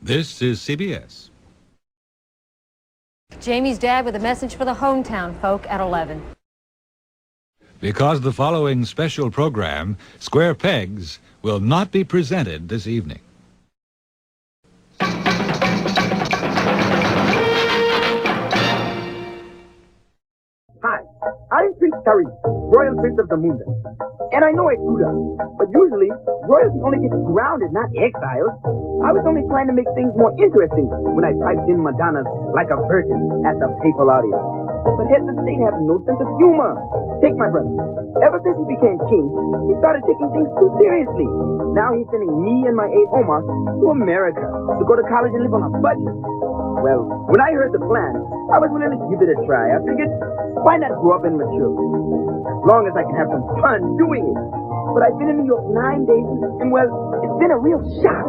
This is CBS. Jamie's dad with a message for the hometown folk at 11. Because the following special program, Square Pegs, will not be presented this evening. Hi, I'm Prince Tariq, Royal Prince of Zamunda. And I know I screwed up, but usually, royalty only gets grounded, not exiled. I was only trying to make things more interesting when I typed in Madonna's Like a Virgin at the papal audience. But heads of state have no sense of humor. Take my brother. Ever since he became king, he started taking things too seriously. Now he's sending me and my 8 Omar to America to go to college and live on a budget. Well, when I heard the plan, I was willing to give it a try. I figured, why not grow up and mature? As long as I can have some fun doing it. But I've been in New York 9 days, and well, it's been a real shock.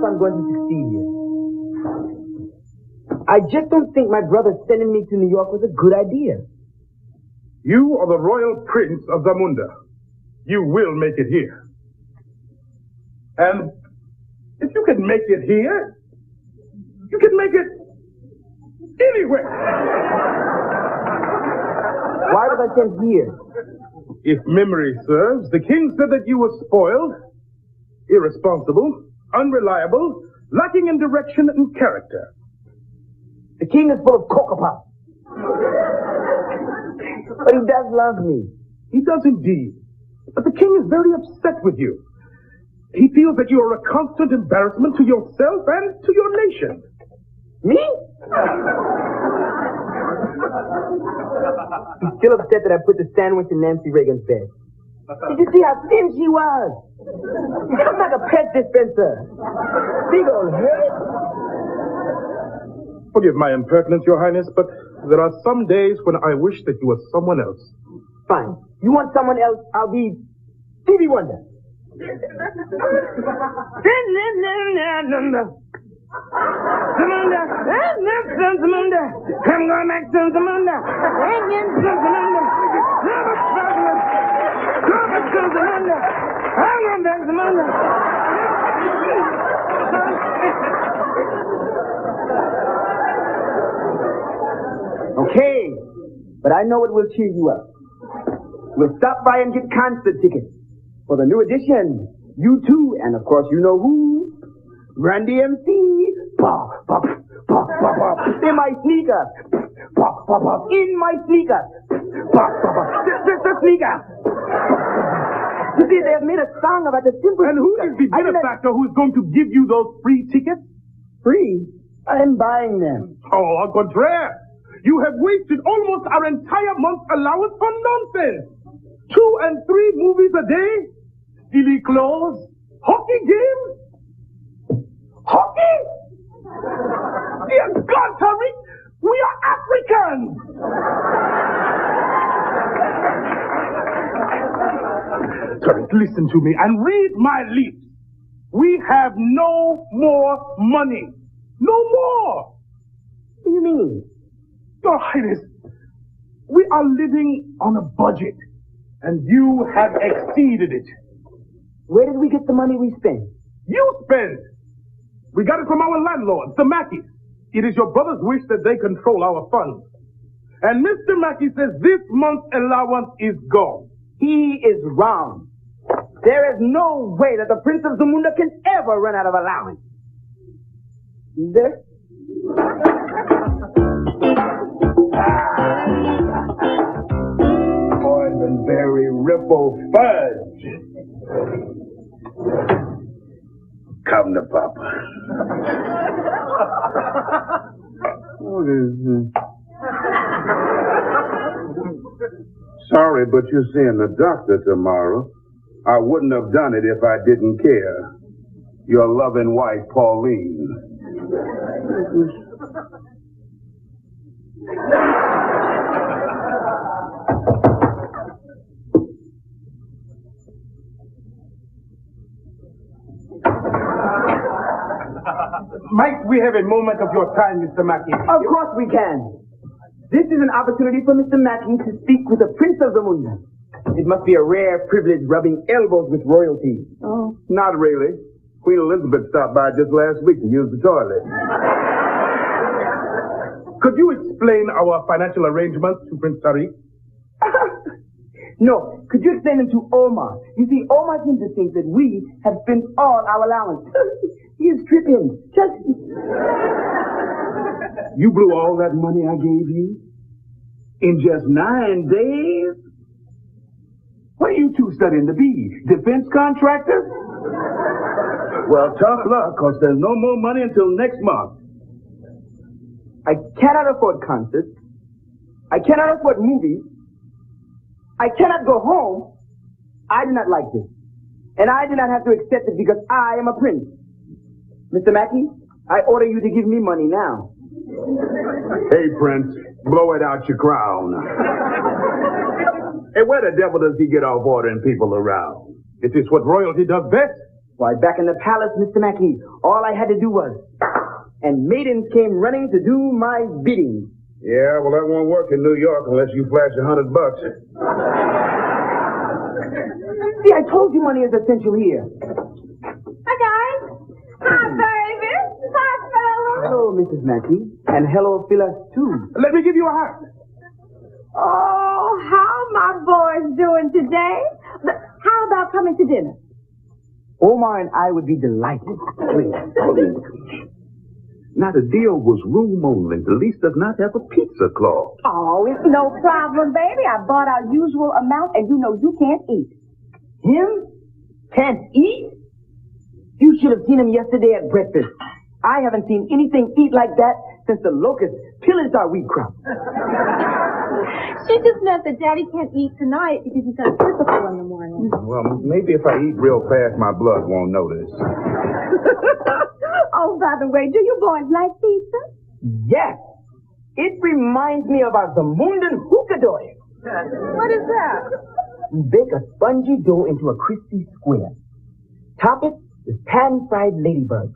I'm going to succeed here. I just don't think my brother sending me to New York was a good idea. You are the royal prince of Zamunda. You will make it here. And if you can make it here, you can make it anywhere. Why was I sent here? If memory serves, the king said that you were spoiled, irresponsible, unreliable, lacking in direction and character. The king is full of cocoa pop. But he does love me. He does indeed. But the king is very upset with you. He feels that you are a constant embarrassment to yourself and to your nation. Me? He's still upset that I put the sandwich in Nancy Reagan's bed. Did you see how thin she was? She looks like a pet dispenser. Big old head. Forgive my impertinence, Your Highness, but there are some days when I wish that you were someone else. Fine. You want someone else? I'll be Stevie Wonder. Zamunda, Zamunda, I'm going back to Zamunda. Zamunda, I'm going back to Zamunda. Okay, but I know what will cheer you up. We'll stop by and get concert tickets for the new edition. U2, and of course you know who. Run DMC. Pop, pop, pop, pop, pop. In my sneakers. Pop, pop, pop. In my sneakers. Pop, pop, pop. The sneakers. You see, they have made a song about the simple. And who is the benefactor who is going to give you those free tickets? Free? I'm buying them. Oh, au contraire. You have wasted almost our entire month's allowance for nonsense. 2 and 3 movies a day? Silly clothes? Hockey games? Hockey? Dear God, Tariq, we are Africans! Tariq, listen to me and read my lips. We have no more money. No more! What do you mean? Your Highness, we are living on a budget, and you have exceeded it. Where did we get the money we spent? You spent! We got it from our landlord, the Mackey. It is your brother's wish that they control our funds. And Mr. Mackey says this month's allowance is gone. He is wrong. There is no way that the Prince of Zamunda can ever run out of allowance. Is there? Boysenberry Ripple Fudge. Come to Papa. What is this? Sorry, but you're seeing the doctor tomorrow. I wouldn't have done it if I didn't care. Your loving wife, Pauline. Might we have a moment of your time, Mr. Mackey? Of course we can. This is an opportunity for Mr. Mackey to speak with the Prince of Zamunda. It must be a rare privilege rubbing elbows with royalty. Oh, not really. Queen Elizabeth stopped by just last week to use the toilet. Could you explain our financial arrangements to Prince Tariq? No, could you explain them to Omar? You see, Omar seems to think that we have spent all our allowance. He is tripping. Just... You blew all that money I gave you? In just 9 days? What are you two studying to be? Defense contractors? Well, tough luck, because there's no more money until next month. I cannot afford concerts. I cannot afford movies. I cannot go home. I do not like this. And I do not have to accept it because I am a prince. Mr. Mackey, I order you to give me money now. Hey, Prince, blow it out your crown. Hey, where the devil does he get off ordering people around? It is what royalty does best. Why, back in the palace, Mr. Mackey, all I had to do was... And maidens came running to do my bidding. Yeah, well, that won't work in New York unless you flash $100. See, I told you money is essential here. Hi, guys. Hi, baby. Hi, fellas. Hello, Mrs. Mackey. And hello, Phyllis, too. Let me give you a hand. Oh, how my boys doing today? How about coming to dinner? Omar and I would be delighted. Please. Now, the deal was room only. The lease does not have a pizza clause. Oh, it's no problem, baby. I bought our usual amount, and you know you can't eat. Him? Can't eat? You should have seen him yesterday at breakfast. I haven't seen anything eat like that since the locusts pillaged our wheat crop. She just meant that Daddy can't eat tonight because he's got physical in the morning. Well, maybe if I eat real fast, my blood won't notice. Oh, by the way, do you boys like pizza? Yes. It reminds me of our Zamundan hookah-doy. What is that? You bake a spongy dough into a crispy square. Top it with pan-fried ladybugs,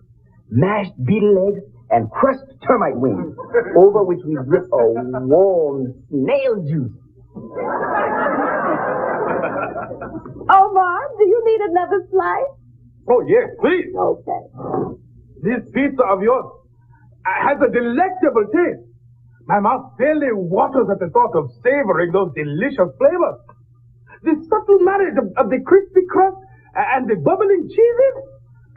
mashed beetle eggs, and crushed termite wings, over which we drip a warm snail juice. Omar, do you need another slice? Oh, yes, please. Okay. This pizza of yours has a delectable taste. My mouth fairly waters at the thought of savoring those delicious flavors. The subtle marriage of the crispy crust and the bubbling cheeses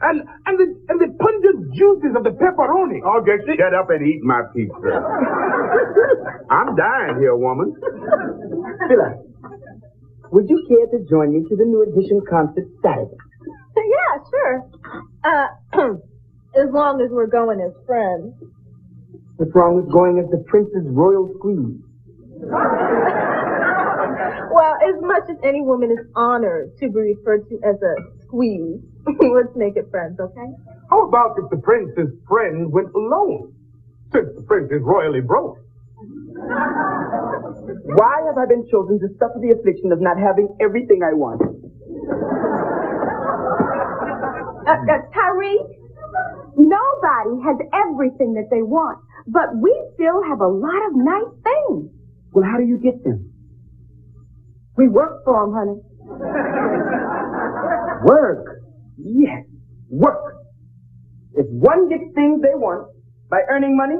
and the pungent juices of the pepperoni. I'll just shut up and eat my pizza. I'm dying here, woman. Phyllis, would you care to join me to the new edition concert Saturday? Yeah, sure. As long as we're going as friends. What's wrong with going as the Prince's royal squeeze? Well, as much as any woman is honored to be referred to as a squeeze, let's make it friends, okay? How about if the prince's friend went alone? Since the prince is royally broke. Why have I been chosen to suffer the affliction of not having everything I want? Tariq, nobody has everything that they want, but we still have a lot of nice things. Well, how do you get them? We work for them, honey. Work. Yes, work. If one gets things they want by earning money,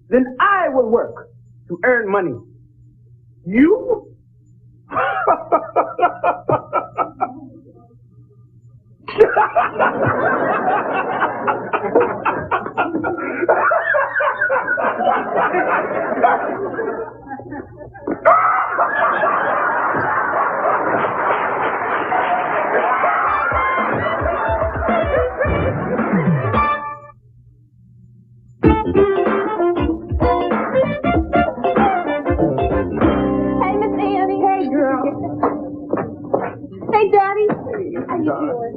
then I will work to earn money. You? Hey, Miss Annie. Hey, girl. Hey, Daddy. How you doing?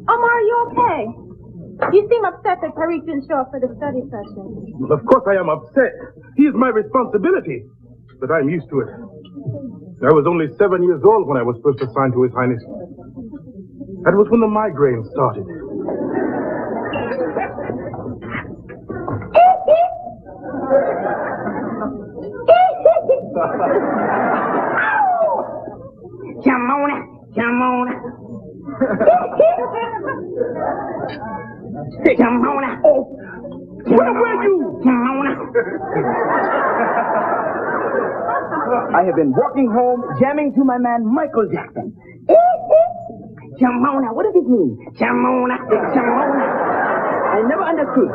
Omar, are you okay? You seem upset that Tariq didn't show up for the study session. Well, of course I am upset. He is my responsibility. But I'm used to it. I was only 7 years old when I was first assigned to His Highness. That was when the migraine started. Jamona. Oh, where were you? I have been walking home, jamming to my man Michael Jackson. Jamona, what does it mean? Jamona. I never understood.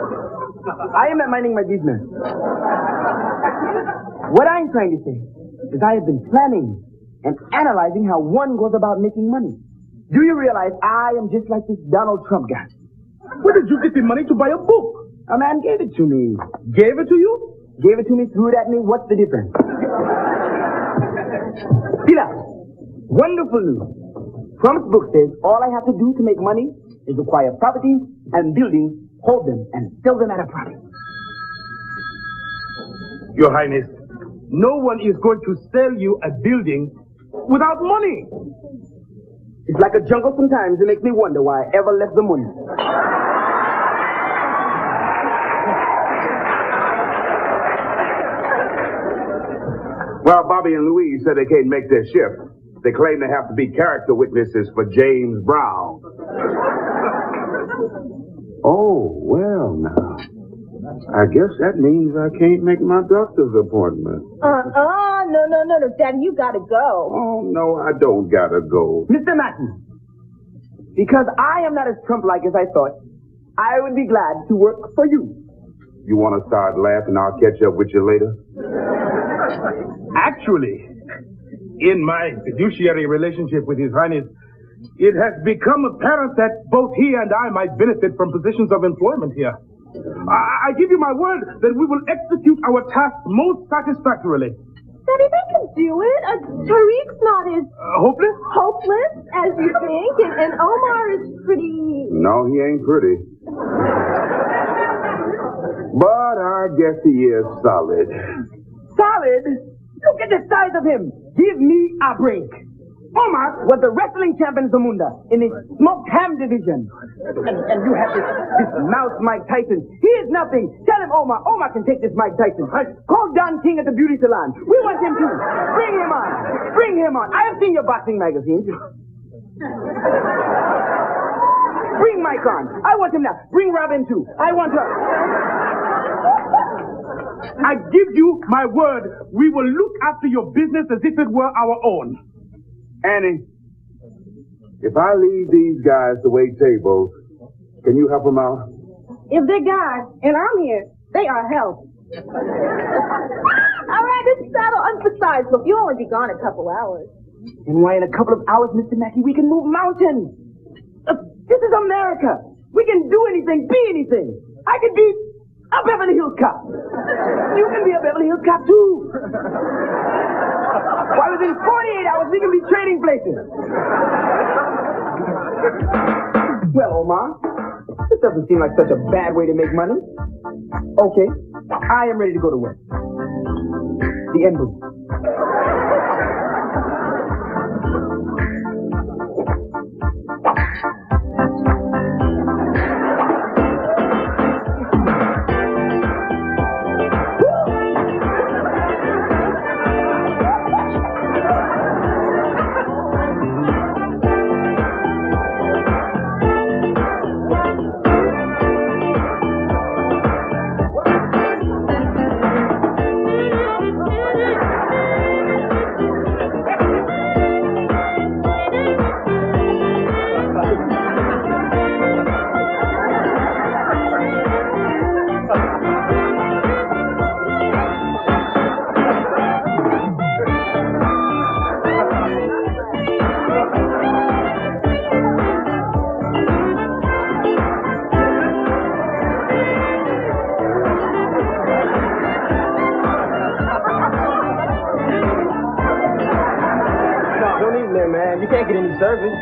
I am not minding my business. What I'm trying to say is I have been planning and analyzing how one goes about making money. Do you realize I am just like this Donald Trump guy? Where did you get the money to buy a book? A man gave it to me. Gave it to you? Gave it to me, threw it at me. What's the difference? Sila, wonderful news. Trump's book says all I have to do to make money is acquire properties and buildings, hold them, and sell them at a profit. Your Highness, no one is going to sell you a building without money. It's like a jungle sometimes. It makes me wonder why I ever left the money. Well, Bobby and Louise said they can't make their shift. They claim they have to be character witnesses for James Brown. Oh, well, now. I guess that means I can't make my doctor's appointment. No, Daddy, you gotta go. Oh, no, I don't gotta go. Mr. Mackey, because I am not as Trump-like as I thought, I would be glad to work for you. You want to start laughing? I'll catch up with you later. Actually, in my fiduciary relationship with His Highness, it has become apparent that both he and I might benefit from positions of employment here. I give you my word that we will execute our task most satisfactorily. Daddy, they can do it. Tariq's not as hopeless as you think, and Omar is pretty... No, he ain't pretty. But I guess he is solid. Solid? Look at the size of him. Give me a break. Omar was the wrestling champion Zamunda in the smoked ham division. And you have this mouse Mike Tyson. He is nothing. Tell him, Omar can take this Mike Tyson. Call Don King at the beauty salon. We want him too. Bring him on. Bring him on. I have seen your boxing magazines. Bring Mike on. I want him now. Bring Robin too. I want her. I give you my word, we will look after your business as if it were our own. Annie, if I leave these guys to wait tables, can you help them out? If they're guys, and I'm here, they are help. All right, this saddle emphasized. Look, you'll only be gone a couple hours. And why, in a couple of hours, Mr. Mackey, we can move mountains. This is America. We can do anything, be anything. I could be a Beverly Hills Cop. You can be a Beverly Hills Cop, too. Why, within 48 hours, we can be trading places. Well, Omar, this doesn't seem like such a bad way to make money. Okay, I am ready to go to work. The end booth. You can't get any service.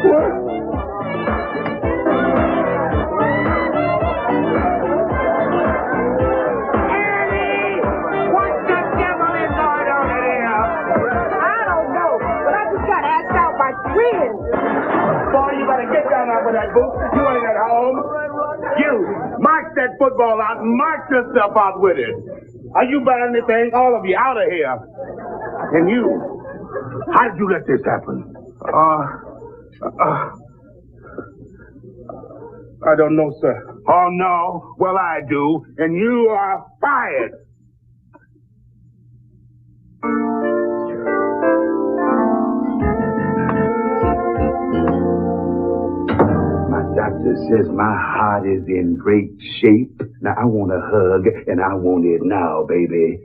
home. You, march that football out and march yourself out with it. Are you buying anything? All of you, out of here. And you, how did you let this happen? I don't know, sir. Oh, no? Well, I do. And you are fired. Doctor says my heart is in great shape. Now I want a hug, and I want it now, baby.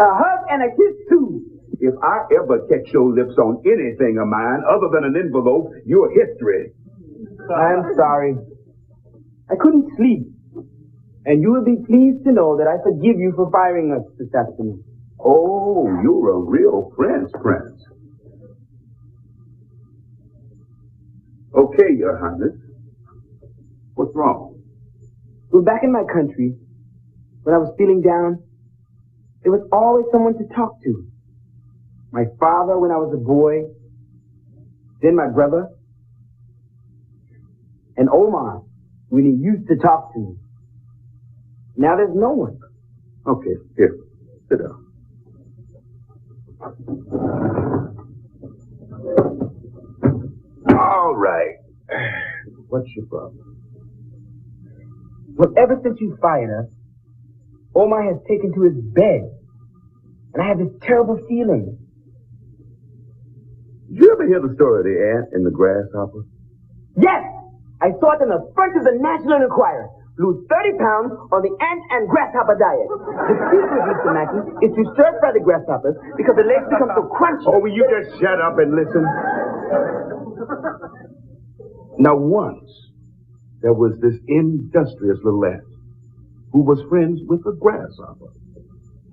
A hug and a kiss, too. If I ever catch your lips on anything of mine other than an envelope, you're history. I'm sorry. I couldn't sleep. And you will be pleased to know that I forgive you for firing us this afternoon. Oh, you're a real prince. Okay, Your Highness. What's wrong? Well, back in my country, when I was feeling down, there was always someone to talk to. My father when I was a boy, then my brother, and Omar when he used to talk to me. Now there's no one. Okay, here, sit down. All right. What's your problem? Well, ever since you fired us, Omar has taken to his bed. And I have this terrible feeling. Did you ever hear the story of the ant and the grasshopper? Yes! I saw it in the front of the National Enquirer. Lose 30 pounds on the ant and grasshopper diet. The secret, Mr. Mackey, is to stir-fry the grasshoppers because the legs become so crunchy. Oh, will you just shut up and listen? Now, once, there was this industrious little ant who was friends with a grasshopper.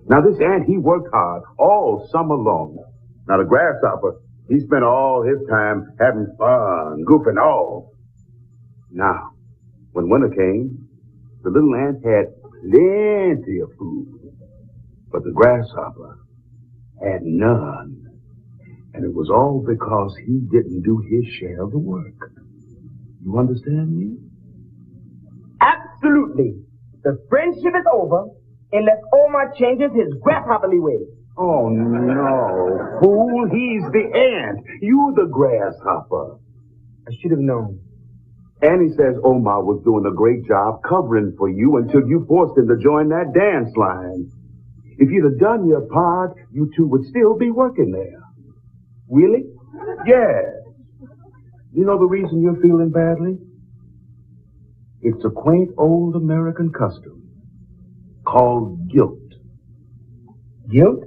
Now, this ant, he worked hard all summer long. Now, the grasshopper, he spent all his time having fun, goofing off. Now, when winter came, the little ant had plenty of food, but the grasshopper had none. And it was all because he didn't do his share of the work. You understand me? Absolutely. The friendship is over unless Omar changes his grasshopperly ways. Oh, no, fool, he's the ant. You the grasshopper. I should have known. Annie says Omar was doing a great job covering for you until you forced him to join that dance line. If you'd have done your part, you two would still be working there. Really? Yes. You know the reason you're feeling badly? It's a quaint old American custom called guilt. Guilt?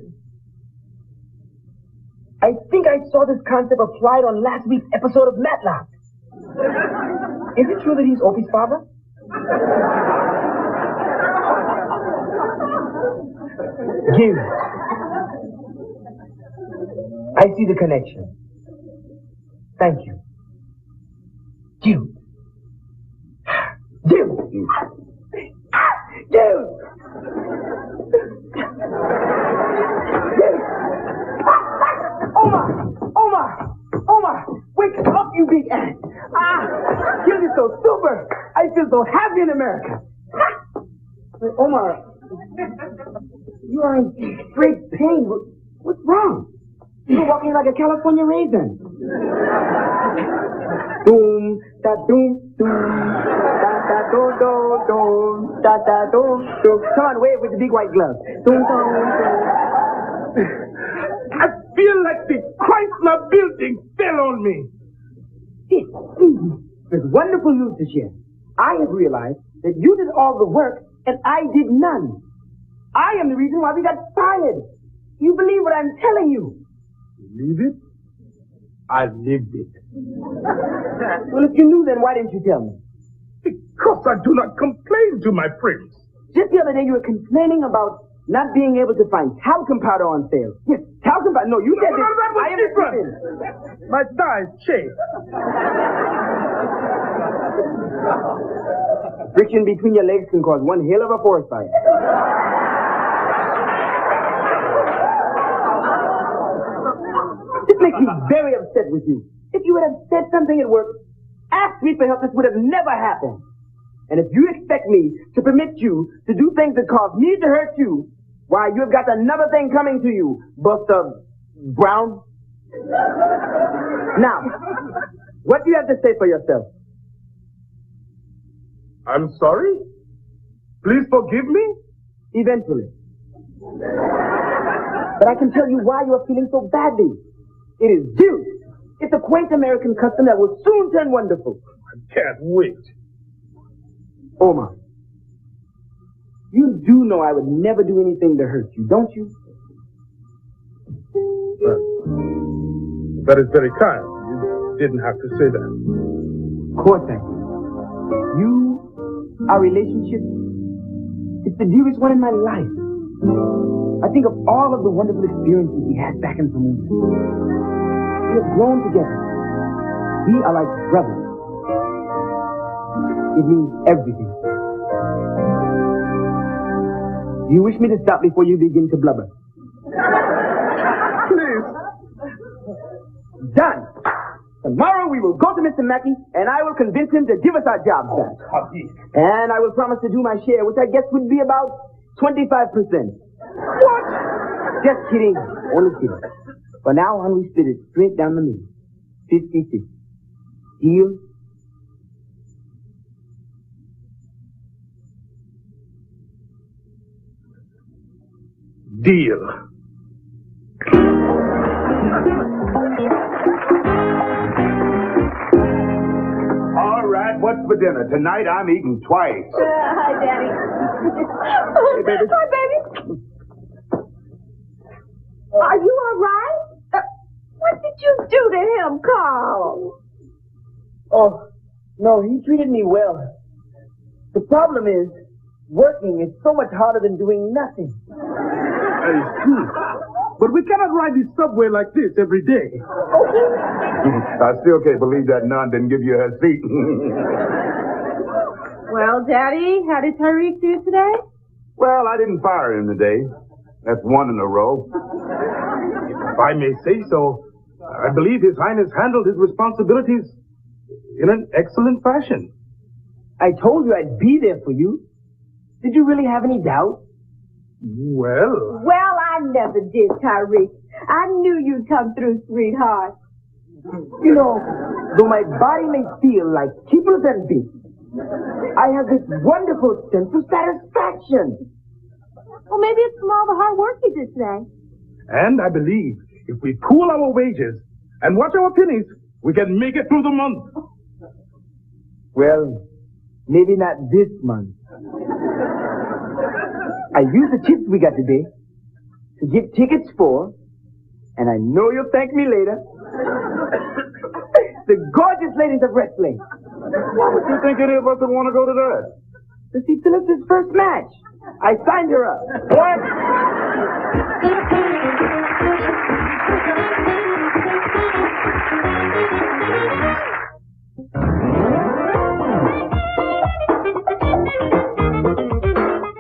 I think I saw this concept applied on last week's episode of Matlock. Is it true that he's Opie's father? Guilt. I see the connection. Thank you. Guilt. Guilt. Guilt. Omar, wake up, you big ant. Guilt is so super. I feel so happy in America. Wait, Omar, you are in great pain. What's wrong? You're walking like a California raisin. Doom, da doom, doom, da da do do do, da da do do. Come on, wave with the big white gloves. Doom, doom, doom. I feel like the Chrysler building fell on me. There's wonderful news to share. I have realized that you did all the work and I did none. I am the reason why we got fired. You believe what I'm telling you? Believe it? I lived it. Well, if you knew, then why didn't you tell me? Because I do not complain to my friends. Just the other day, you were complaining about not being able to find talcum powder on sale. Yes, talcum powder. No, you said this. that was I am different. My size changed. Friction between your legs can cause one hell of a forest fire. This makes me very upset with you. If you would have said something at work, asked me for help, this would have never happened. And if you expect me to permit you to do things that cause me to hurt you, why, you have got another thing coming to you, Buster Brown. Now, what do you have to say for yourself? I'm sorry? Please forgive me? Eventually. But I can tell you why you are feeling so badly. It is due. It's a quaint American custom that will soon turn wonderful. I can't wait. Omar, you do know I would never do anything to hurt you, don't you? That is very kind. You didn't have to say that. Of course I do. Our relationship, it's the dearest one in my life. I think of all of the wonderful experiences we had back in Zamunda. We have grown together. We are like brothers. It means everything. Do you wish me to stop before you begin to blubber? Please. Done. Tomorrow we will go to Mr. Mackey, and I will convince him to give us our jobs back. Tariq. And I will promise to do my share, which I guess would be about 25%. What? Just kidding. Only kidding. For now on, we split it straight down the middle. 50-50. Deal? Deal. All right, what's for dinner? Tonight I'm eating twice. Hi, Daddy. Hey, baby. Hi, baby. Are you all right? What did you do to him, Carl? Oh, no, he treated me well. The problem is, working is so much harder than doing nothing. That is true. But we cannot ride the subway like this every day. I still can't believe that nun didn't give you her seat. Well, Daddy, how did Tariq do today? Well, I didn't fire him today. That's one in a row. If I may say so, I believe His Highness handled his responsibilities in an excellent fashion. I told you I'd be there for you. Did you really have any doubt? Well, Well, I never did, Tariq. I knew you'd come through, sweetheart. You know, though my body may feel like kibbles and bits, I have this wonderful sense of satisfaction. Well, maybe it's from all the hard work you did today. and I believe if we pool our wages and watch our pennies, we can make it through the month. Well, maybe not this month. I used the chips we got today to get tickets for, and I know you'll thank me later, the gorgeous ladies of wrestling. Why would you think any of us would want to go to that? To see Phyllis's first match. I signed her up. What?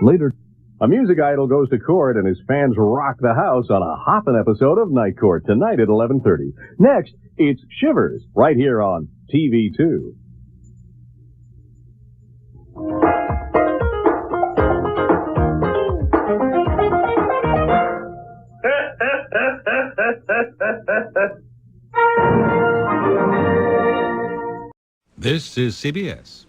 Later, a music idol goes to court and his fans rock the house on a hoppin' episode of Night Court tonight at 11:30. Next, it's Shivers right here on TV2. This is CBS.